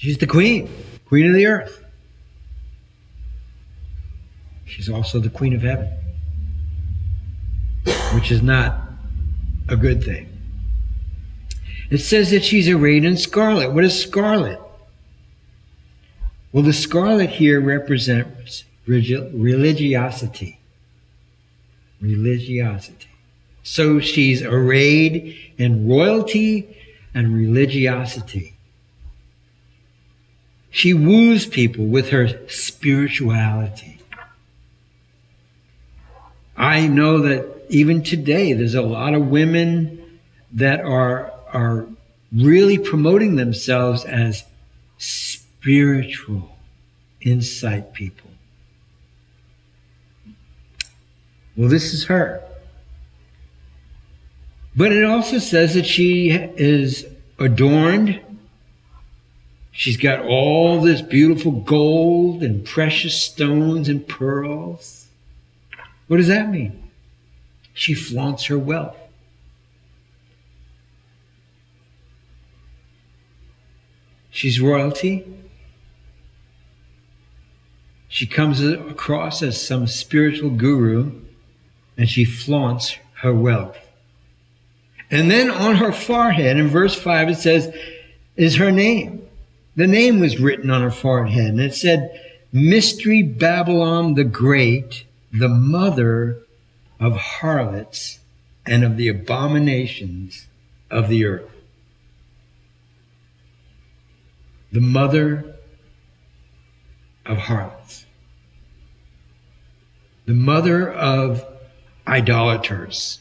She's the queen of the earth. She's also the queen of heaven, which is not a good thing. It says that she's arrayed in scarlet. What is scarlet? Well, the scarlet here represents religiosity. Religiosity. So she's arrayed in royalty and religiosity. She woos people with her spirituality. I know that even today there's a lot of women that are really promoting themselves as spiritual insight people. Well, this is her. But it also says that she is adorned. She's got all this beautiful gold and precious stones and pearls. What does that mean? She flaunts her wealth. She's royalty. She comes across as some spiritual guru, and she flaunts her wealth. And then on her forehead, in verse 5, it says, is her name. The name was written on her forehead, and it said, Mystery Babylon the Great, the mother of harlots and of the abominations of the earth. The mother of harlots. The mother of idolaters.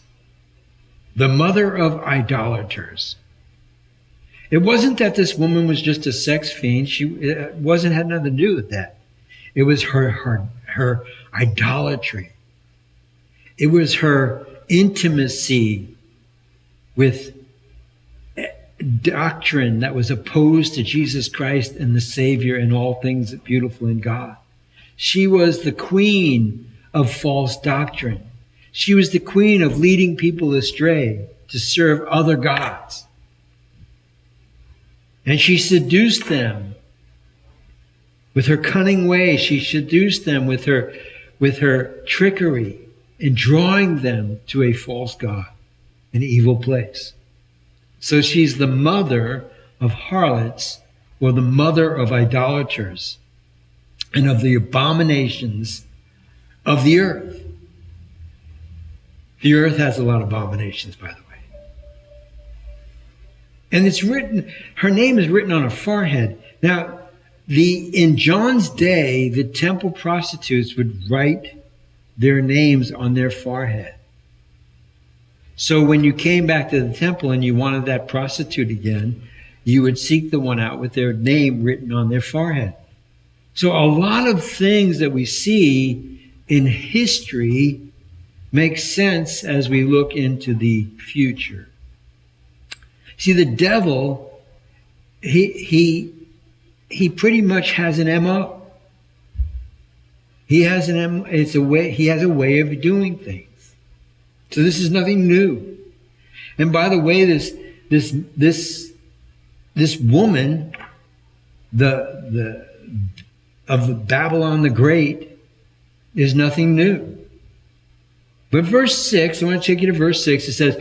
The mother of idolaters. It wasn't that this woman was just a sex fiend. It had nothing to do with that. It was her idolatry. It was her intimacy with doctrine that was opposed to Jesus Christ and the Savior and all things beautiful in God. She was the queen of false doctrine. She was the queen of leading people astray to serve other gods. And she seduced them with her cunning way. She seduced them with her trickery in drawing them to a false god, an evil place. So she's the mother of harlots, or the mother of idolaters, and of the abominations of the earth. The earth has a lot of abominations, by the way. And it's written, her name is written on her forehead. Now, in John's day, the temple prostitutes would write their names on their forehead. So when you came back to the temple and you wanted that prostitute again, you would seek the one out with their name written on their forehead. So a lot of things that we see in history make sense as we look into the future. See, the devil, he pretty much has an MO. He has he has a way of doing things. So this is nothing new. And by the way, this woman, of Babylon the Great, is nothing new. But verse 6, I want to take you to verse 6. It says,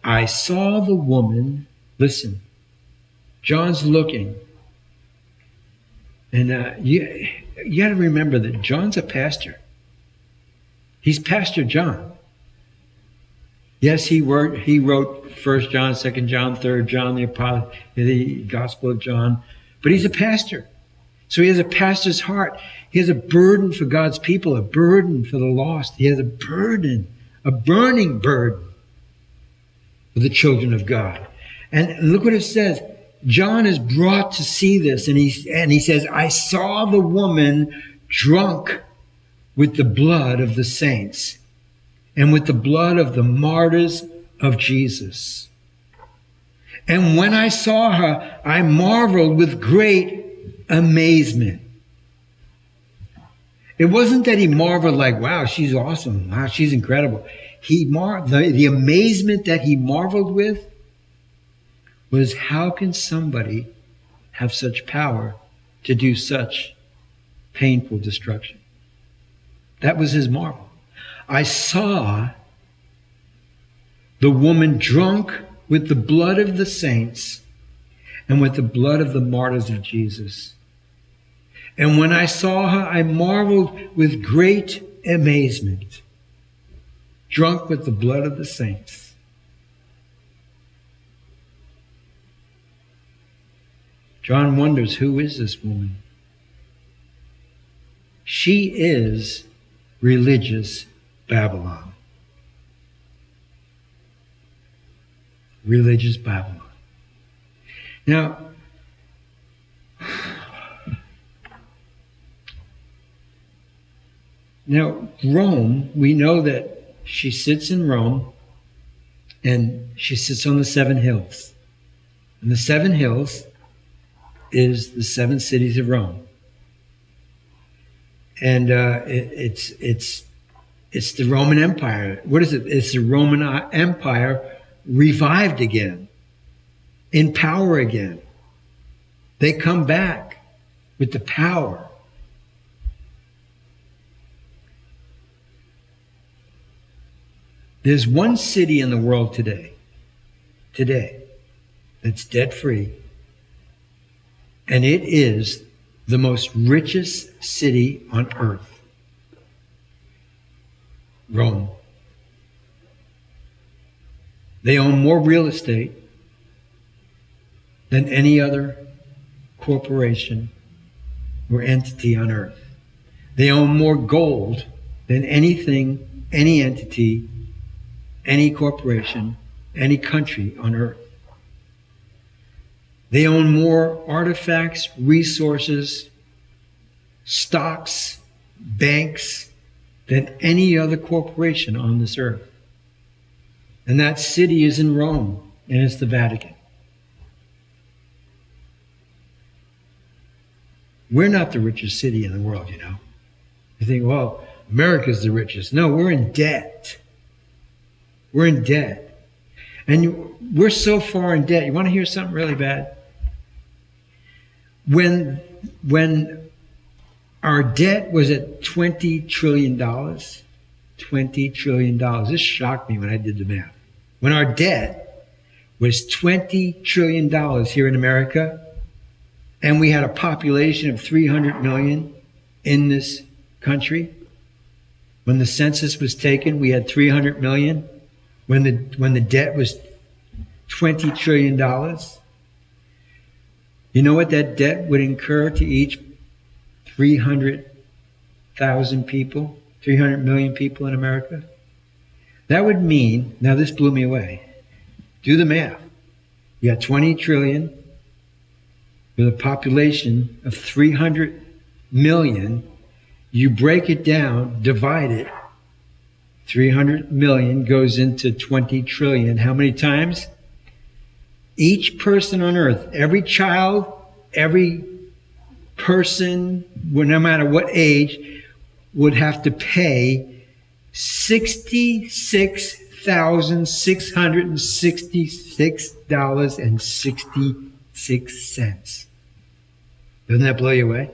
I saw the woman. Listen, John's looking. And you got to remember that John's a pastor. He's Pastor John. Yes, he wrote 1 John, 2 John, 3 John, the Gospel of John. But he's a pastor. So he has a pastor's heart. He has a burden for God's people, a burden for the lost. He has a burden, a burning burden for the children of God. And look what it says. John is brought to see this, and he says, I saw the woman drunk with the blood of the saints and with the blood of the martyrs of Jesus. And when I saw her, I marveled with great amazement. It wasn't that he marveled like, wow, she's awesome. Wow, she's incredible. The amazement that he marveled with was, how can somebody have such power to do such painful destruction. That was his marvel. I saw the woman drunk with the blood of the saints and with the blood of the martyrs of Jesus. And when I saw her, I marveled with great amazement, drunk with the blood of the saints. John wonders, who is this woman? She is religious Babylon. Religious Babylon. Now, Rome, we know that she sits in Rome, and she sits on the 7 hills. And the 7 hills is the 7 cities of Rome. And it's the Roman Empire. What is it? It's the Roman Empire revived again, in power again. They come back with the power. There's one city in the world today, that's debt-free, and it is the most richest city on earth. Rome. They own more real estate than any other corporation or entity on earth. They own more gold than anything, any entity, any corporation, any country on earth. They own more artifacts, resources, stocks, banks than any other corporation on this earth. And that city is in Rome, and it's the Vatican. We're not the richest city in the world, you know. You think, well, America's the richest. No, we're in debt. We're in debt. And we're so far in debt. You want to hear something really bad? When our debt was at $20 trillion, $20 trillion. This shocked me when I did the math. When our debt was $20 trillion here in America, and we had a population of 300 million in this country, when the census was taken, we had 300 million. When the debt was $20 trillion, you know what that debt would incur to each 300,000 people, 300 million people in America? That would mean, now this blew me away. Do the math. You got 20 trillion with a population of 300 million. You break it down, divide it. 300 million goes into 20 trillion. How many times? Each person on earth, every child, every person, no matter what age, would have to pay $66,666.66. Doesn't that blow you away?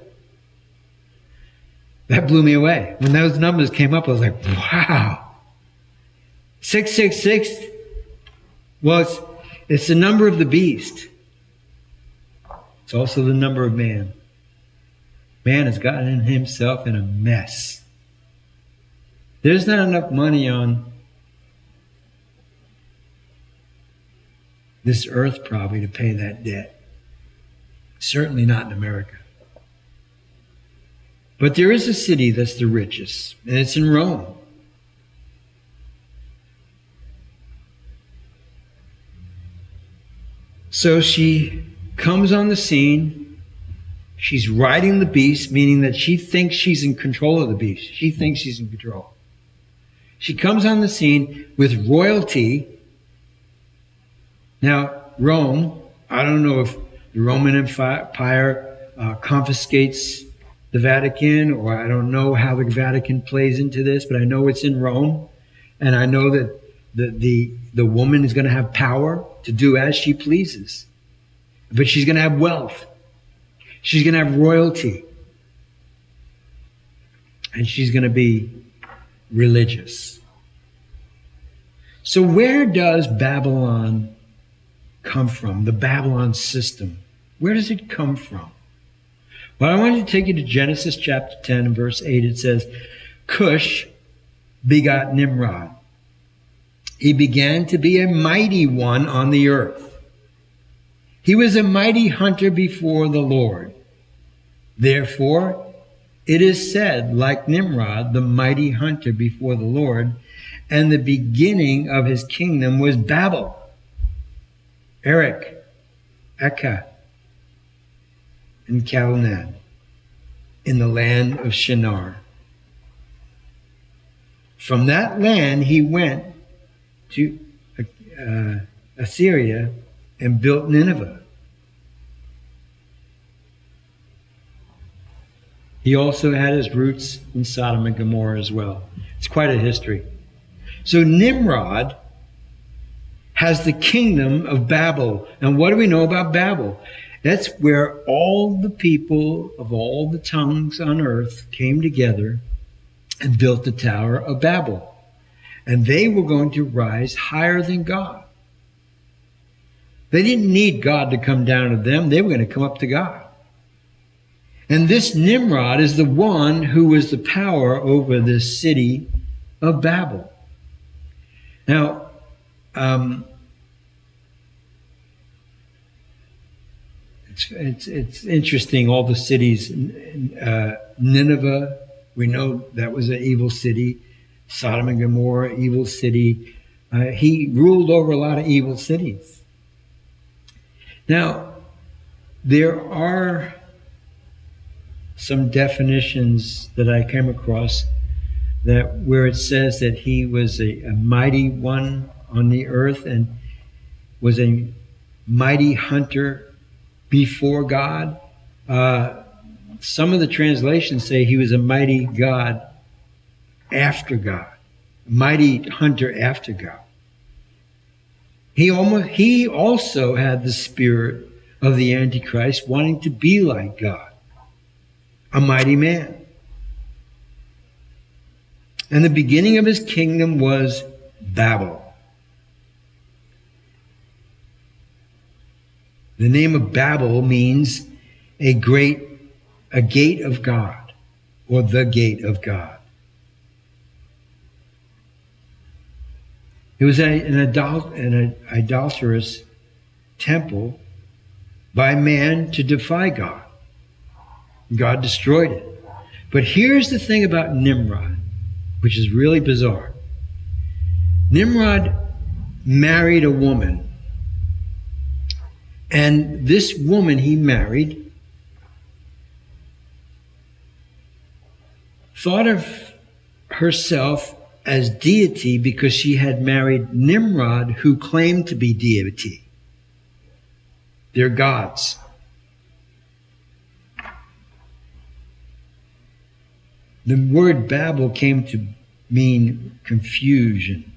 That blew me away. When those numbers came up, I was like, wow. 666, well, it's the number of the beast. It's also the number of man. Man has gotten himself in a mess. There's not enough money on this earth probably to pay that debt. Certainly not in America. But there is a city that's the richest, and it's in Rome. So she comes on the scene. She's riding the beast, meaning that she thinks she's in control of the beast. She thinks she's in control. She comes on the scene with royalty. Now, Rome, I don't know if the Roman Empire confiscates the Vatican, or I don't know how the Vatican plays into this, but I know it's in Rome, and I know that the woman is going to have power to do as she pleases. But she's going to have wealth. She's going to have royalty. And she's going to be religious. So where does Babylon come from? The Babylon system. Where does it come from? Well, I wanted to take you to Genesis chapter 10 and verse 8. It says, Cush begot Nimrod. He began to be a mighty one on the earth. He was a mighty hunter before the Lord. Therefore, it is said, like Nimrod, the mighty hunter before the Lord, and the beginning of his kingdom was Babel, Erech, Akkad, and Calneh, in the land of Shinar. From that land he went to Assyria and built Nineveh. He also had his roots in Sodom and Gomorrah as well. It's quite a history. So Nimrod has the kingdom of Babel. And what do we know about Babel? That's where all the people of all the tongues on earth came together and built the Tower of Babel. And they were going to rise higher than God. They didn't need God to come down to them. They were going to come up to God. And this Nimrod is the one who was the power over this city of Babel. Now, it's interesting, all the cities. Nineveh, we know that was an evil city. Sodom and Gomorrah, evil city. He ruled over a lot of evil cities. Now, there are some definitions that I came across that where it says that he was a mighty one on the earth and was a mighty hunter before God. Some of the translations say he was a mighty God after God, a mighty hunter after God. He also had the spirit of the Antichrist, wanting to be like God, a mighty man. And the beginning of his kingdom was Babel. The name of Babel means a gate of God, or the gate of God. It was an idolatrous temple by man to defy God. God destroyed it. But here's the thing about Nimrod, which is really bizarre. Nimrod married a woman. And this woman he married thought of herself as deity because she had married Nimrod, who claimed to be deity. They're gods. The word Babel came to mean confusion.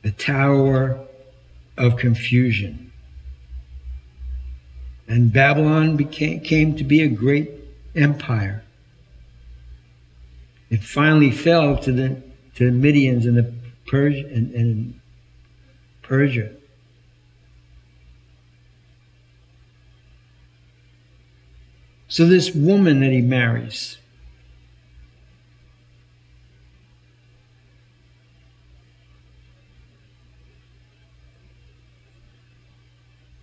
The Tower of Confusion. And Babylon came to be a great empire. It finally fell to the Medians and the Persia. So this woman that he marries,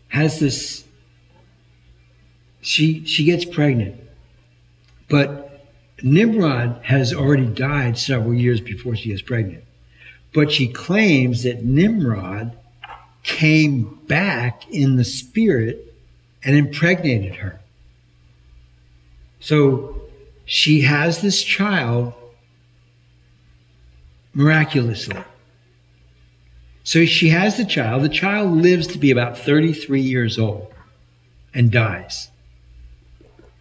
has this, she gets pregnant, but Nimrod has already died several years before she gets pregnant. But she claims that Nimrod came back in the spirit and impregnated her. So she has this child miraculously. So she has the child. The child lives to be about 33 years old and dies.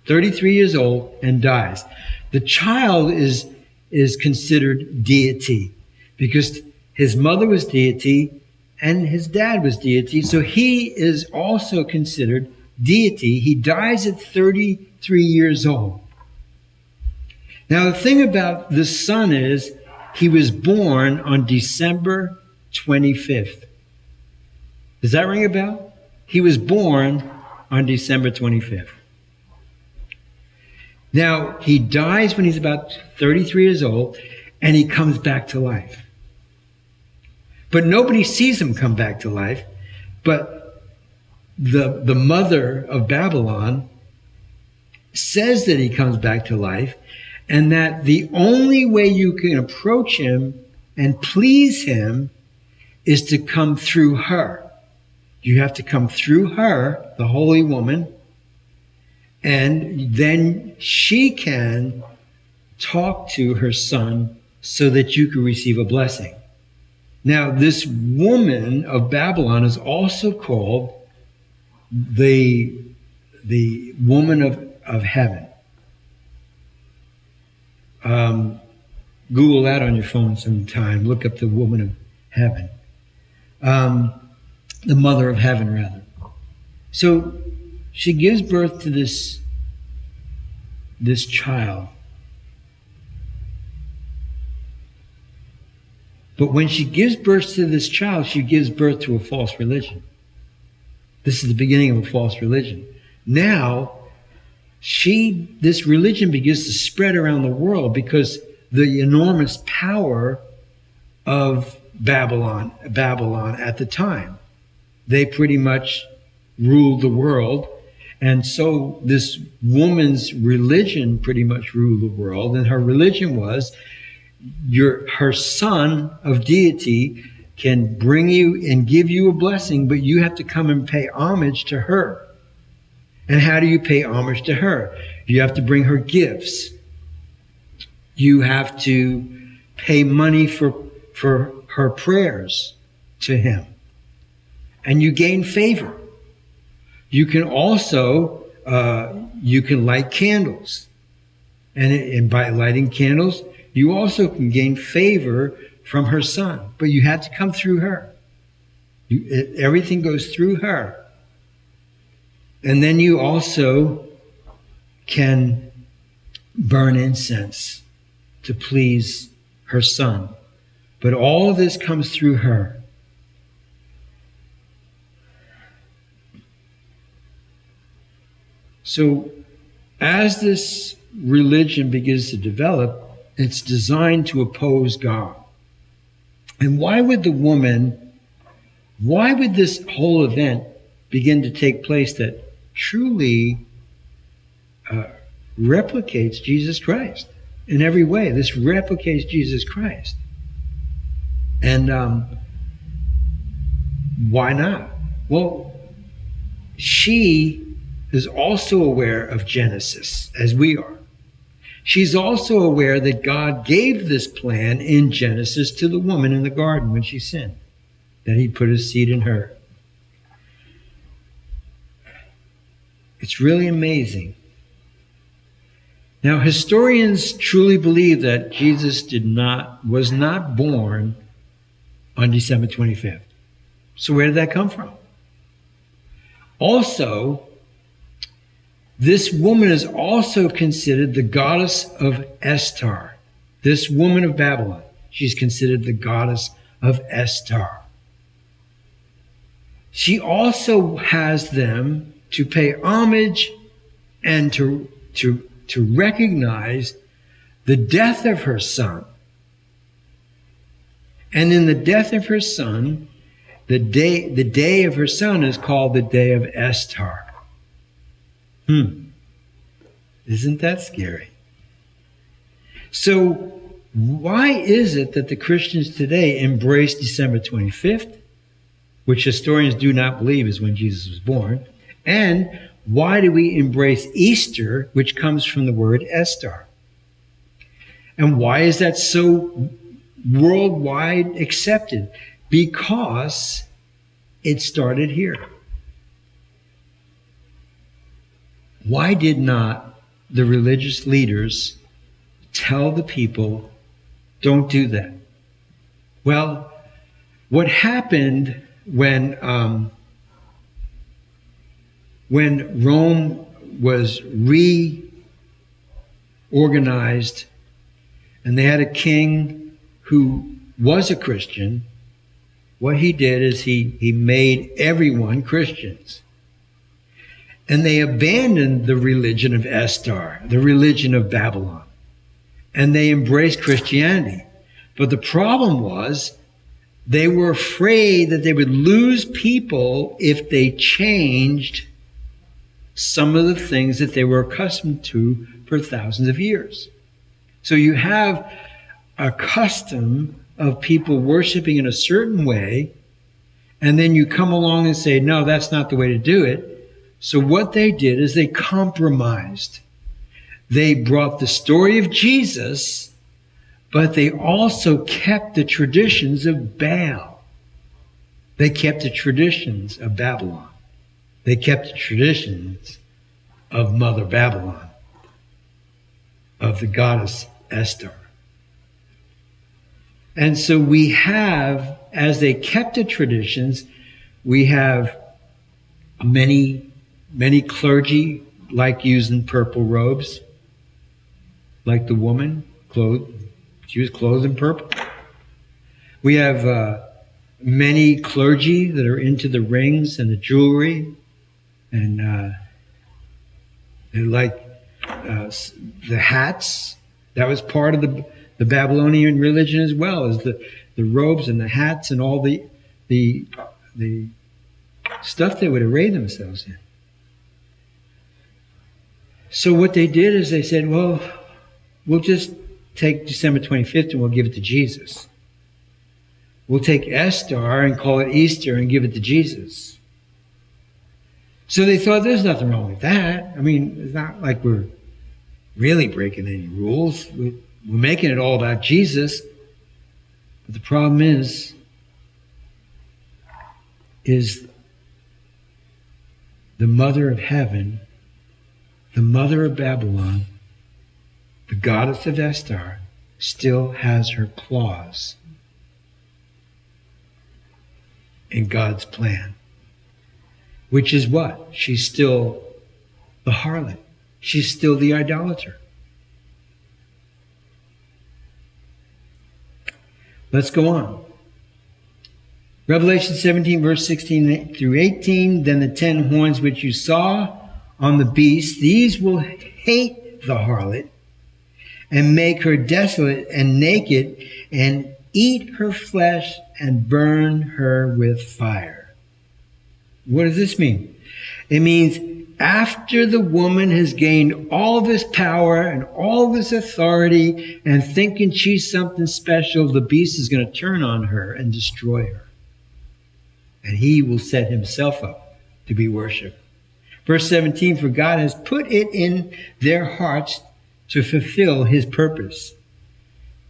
33 years old and dies. The child is considered deity because his mother was deity and his dad was deity. So he is also considered deity. He dies at 33 years old. Now, the thing about the son is he was born on December 25th. Does that ring a bell? He was born on December 25th. Now, he dies when he's about 33 years old, and he comes back to life. But nobody sees him come back to life. But the mother of Babylon says that he comes back to life, and that the only way you can approach him and please him is to come through her. You have to come through her, the holy woman, and then she can talk to her son so that you can receive a blessing. Now, this woman of Babylon is also called the woman of heaven. Google that on your phone sometime. Look up the woman of heaven. The mother of heaven, rather. So she gives birth to this child. But when she gives birth to this child, she gives birth to a false religion. This is the beginning of a false religion. Now, this religion begins to spread around the world because the enormous power of Babylon at the time. They pretty much ruled the world. And so this woman's religion pretty much ruled the world. And her religion was her son of deity can bring you and give you a blessing, but you have to come and pay homage to her. And how do you pay homage to her? You have to bring her gifts. You have to pay money for her prayers to him. And you gain favor. You can also, you can light candles. And by lighting candles, you also can gain favor from her son. But you have to come through her. Everything goes through her. And then you also can burn incense to please her son. But all of this comes through her. So as this religion begins to develop, it's designed to oppose God. And why would this whole event begin to take place that truly replicates Jesus Christ in every way? This replicates Jesus Christ. And why not? Well, she is also aware of Genesis, as we are. She's also aware that God gave this plan in Genesis to the woman in the garden when she sinned, that he put his seed in her. It's really amazing. Now, historians truly believe that Jesus was not born on December 25th. So where did that come from? Also, this woman is also considered the goddess of Estar. This woman of Babylon, she's considered the goddess of Estar. She also has them to pay homage and to recognize the death of her son. And in the death of her son, the day of her son is called the day of Estar. Isn't that scary? So why is it that the Christians today embrace December 25th, which historians do not believe is when Jesus was born? And why do we embrace Easter, which comes from the word Estar? And why is that so worldwide accepted? Because it started here. Why did not the religious leaders tell the people, don't do that? Well, what happened when when Rome was reorganized and they had a king who was a Christian, what he did is he made everyone Christians. And they abandoned the religion of Estar, the religion of Babylon. And they embraced Christianity. But the problem was they were afraid that they would lose people if they changed some of the things that they were accustomed to for thousands of years. So you have a custom of people worshiping in a certain way, and then you come along and say, no, that's not the way to do it. So what they did is they compromised. They brought the story of Jesus, but they also kept the traditions of Baal. They kept the traditions of Babylon. They kept the traditions of Mother Babylon, of the goddess Esther. And so we have, as they kept the traditions, we have many clergy like using purple robes, like the woman clothed. She was clothed in purple. We have many clergy that are into the rings and the jewelry, and they like the hats. That was part of the Babylonian religion as well, as the robes and the hats and all the stuff they would array themselves in. So what they did is they said, well, we'll just take December 25th and we'll give it to Jesus. We'll take Estar and call it Easter and give it to Jesus. So they thought there's nothing wrong with that. I mean, it's not like we're really breaking any rules. We're making it all about Jesus. But the problem is the mother of heaven, the mother of Babylon, the goddess of Estar, still has her claws in God's plan. Which is what? She's still the harlot. She's still the idolater. Let's go on. Revelation 17, verse 16 through 18. Then the 10 horns which you saw on the beast, these will hate the harlot and make her desolate and naked and eat her flesh and burn her with fire. What does this mean? It means after the woman has gained all this power and all this authority and thinking she's something special, the beast is going to turn on her and destroy her. And he will set himself up to be worshipped. Verse 17, for God has put it in their hearts to fulfill his purpose,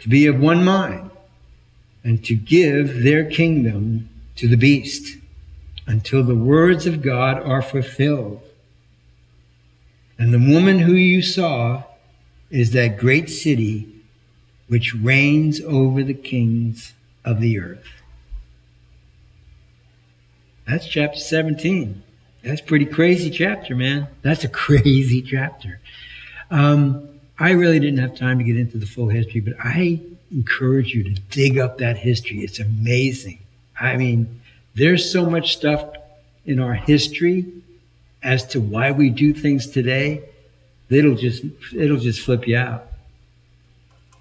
to be of one mind, and to give their kingdom to the beast, until the words of God are fulfilled. And the woman who you saw is that great city which reigns over the kings of the earth. That's chapter 17. That's a pretty crazy chapter, man. That's a crazy chapter. I really didn't have time to get into the full history, but I encourage you to dig up that history. It's amazing. I mean, there's so much stuff in our history as to why we do things today. It'll just flip you out.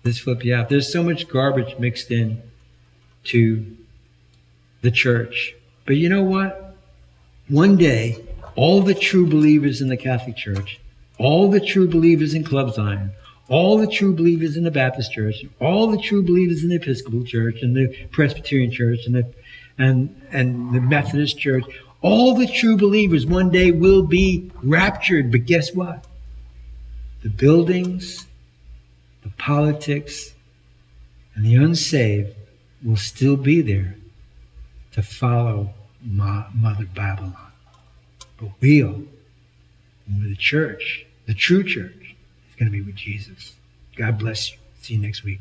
Just flip you out. There's so much garbage mixed in to the church. But you know what? One day, all the true believers in the Catholic Church, all the true believers in Club Zion, all the true believers in the Baptist Church, all the true believers in the Episcopal Church and the Presbyterian Church and the Methodist Church, all the true believers one day will be raptured. But guess what? The buildings, the politics, and the unsaved will still be there to follow Mother Babylon. But we'll, the church, the true church, is going to be with Jesus. God bless you. See you next week.